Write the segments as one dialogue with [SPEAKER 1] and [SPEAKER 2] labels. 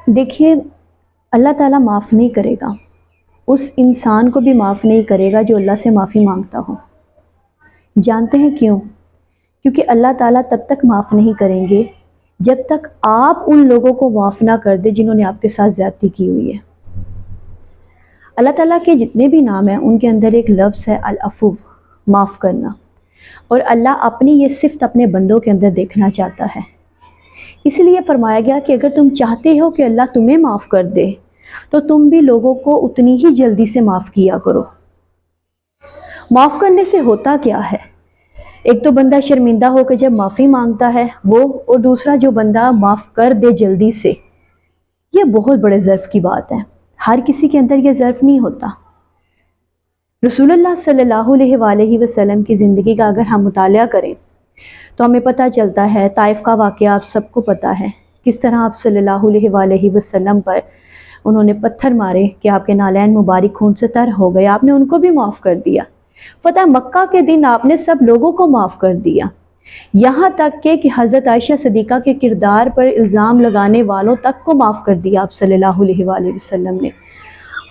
[SPEAKER 1] دیکھیے، اللہ تعالیٰ معاف نہیں کرے گا، اس انسان کو بھی معاف نہیں کرے گا جو اللہ سے معافی مانگتا ہو۔ جانتے ہیں کیوں؟ کیونکہ اللہ تعالیٰ تب تک معاف نہیں کریں گے جب تک آپ ان لوگوں کو معاف نہ کر دیں جنہوں نے آپ کے ساتھ زیادتی کی ہوئی ہے۔ اللہ تعالیٰ کے جتنے بھی نام ہیں ان کے اندر ایک لفظ ہے العفو، معاف کرنا، اور اللہ اپنی یہ صفت اپنے بندوں کے اندر دیکھنا چاہتا ہے۔ اس لیے فرمایا گیا کہ اگر تم چاہتے ہو کہ اللہ تمہیں معاف کر دے تو تم بھی لوگوں کو اتنی ہی جلدی سے معاف کیا کرو۔ معاف کرنے سے ہوتا کیا ہے؟ ایک تو بندہ شرمندہ ہو کے جب معافی مانگتا ہے وہ، اور دوسرا جو بندہ معاف کر دے جلدی سے، یہ بہت بڑے ظرف کی بات ہے۔ ہر کسی کے اندر یہ ظرف نہیں ہوتا۔ رسول اللہ صلی اللہ علیہ وآلہ وسلم کی زندگی کا اگر ہم مطالعہ کریں تو ہمیں پتہ چلتا ہے، طائف کا واقعہ آپ سب کو پتہ ہے، کس طرح آپ صلی اللہ علیہ وآلہ وسلم پر انہوں نے پتھر مارے کہ آپ کے نالین مبارک خون سے تر ہو گئے، آپ نے ان کو بھی معاف کر دیا۔ فتح مکہ کے دن آپ نے سب لوگوں کو معاف کر دیا، یہاں تک کہ حضرت عائشہ صدیقہ کے کردار پر الزام لگانے والوں تک کو معاف کر دیا آپ صلی اللہ علیہ وآلہ وسلم نے۔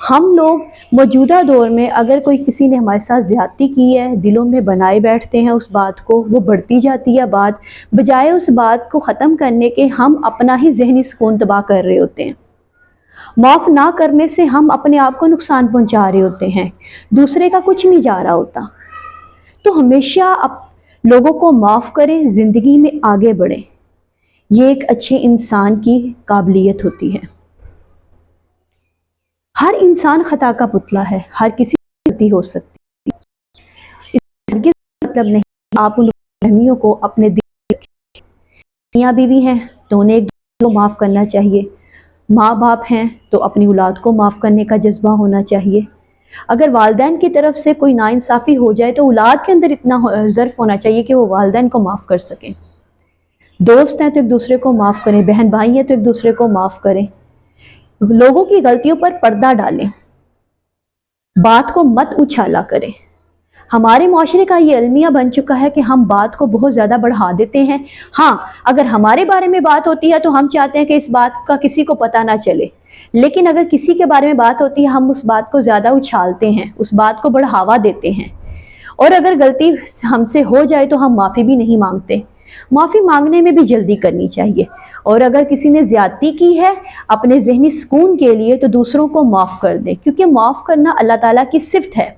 [SPEAKER 1] ہم لوگ موجودہ دور میں اگر کوئی کسی نے ہمارے ساتھ زیادتی کی ہے، دلوں میں بنائے بیٹھتے ہیں اس بات کو، وہ بڑھتی جاتی ہے بات، بجائے اس بات کو ختم کرنے کے ہم اپنا ہی ذہنی سکون تباہ کر رہے ہوتے ہیں۔ معاف نہ کرنے سے ہم اپنے آپ کو نقصان پہنچا رہے ہوتے ہیں، دوسرے کا کچھ نہیں جا رہا ہوتا۔ تو ہمیشہ لوگوں کو معاف کریں، زندگی میں آگے بڑھیں، یہ ایک اچھے انسان کی قابلیت ہوتی ہے۔ ہر انسان خطا کا پتلا ہے، ہر کسی کی غلطی ہو سکتی ہے، اس کا مطلب نہیں آپ ان فہمیوں کو اپنے دل میں رکھیں۔ میاں بیوی ہیں تو انہیں ایک دوسرے کو معاف کرنا چاہیے، ماں باپ ہیں تو اپنی اولاد کو معاف کرنے کا جذبہ ہونا چاہیے۔ اگر والدین کی طرف سے کوئی ناانصافی ہو جائے تو اولاد کے اندر اتنا ظرف ہونا چاہیے کہ وہ والدین کو معاف کر سکیں۔ دوست ہیں تو ایک دوسرے کو معاف کریں، بہن بھائی ہیں تو ایک دوسرے کو معاف کریں۔ لوگوں کی غلطیوں پر پردہ ڈالیں، بات کو مت اچھالا کریں۔ ہمارے معاشرے کا یہ المیہ بن چکا ہے کہ ہم بات کو بہت زیادہ بڑھا دیتے ہیں۔ ہاں، اگر ہمارے بارے میں بات ہوتی ہے تو ہم چاہتے ہیں کہ اس بات کا کسی کو پتہ نہ چلے، لیکن اگر کسی کے بارے میں بات ہوتی ہے ہم اس بات کو زیادہ اچھالتے ہیں، اس بات کو بڑھاوا دیتے ہیں، اور اگر غلطی ہم سے ہو جائے تو ہم معافی بھی نہیں مانگتے۔ معافی مانگنے میں بھی جلدی کرنی چاہیے، اور اگر کسی نے زیادتی کی ہے اپنے ذہنی سکون کے لیے تو دوسروں کو معاف کر دیں، کیونکہ معاف کرنا اللہ تعالیٰ کی صفت ہے۔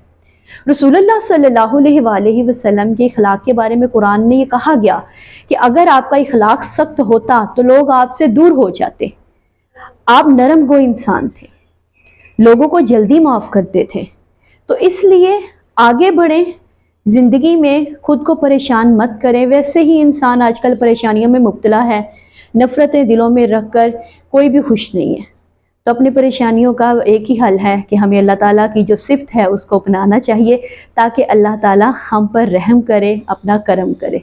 [SPEAKER 1] رسول اللہ صلی اللہ علیہ وآلہ وسلم کے اخلاق کے بارے میں قرآن میں یہ کہا گیا کہ اگر آپ کا اخلاق سخت ہوتا تو لوگ آپ سے دور ہو جاتے۔ آپ نرم گو انسان تھے، لوگوں کو جلدی معاف کرتے تھے، تو اس لیے آگے بڑھیں، زندگی میں خود کو پریشان مت کریں۔ ویسے ہی انسان آج کل پریشانیوں میں مبتلا ہے، نفرتیں دلوں میں رکھ کر کوئی بھی خوش نہیں ہے۔ تو اپنی پریشانیوں کا ایک ہی حل ہے کہ ہمیں اللہ تعالیٰ کی جو صفت ہے اس کو اپنانا چاہیے، تاکہ اللہ تعالیٰ ہم پر رحم کرے، اپنا کرم کرے۔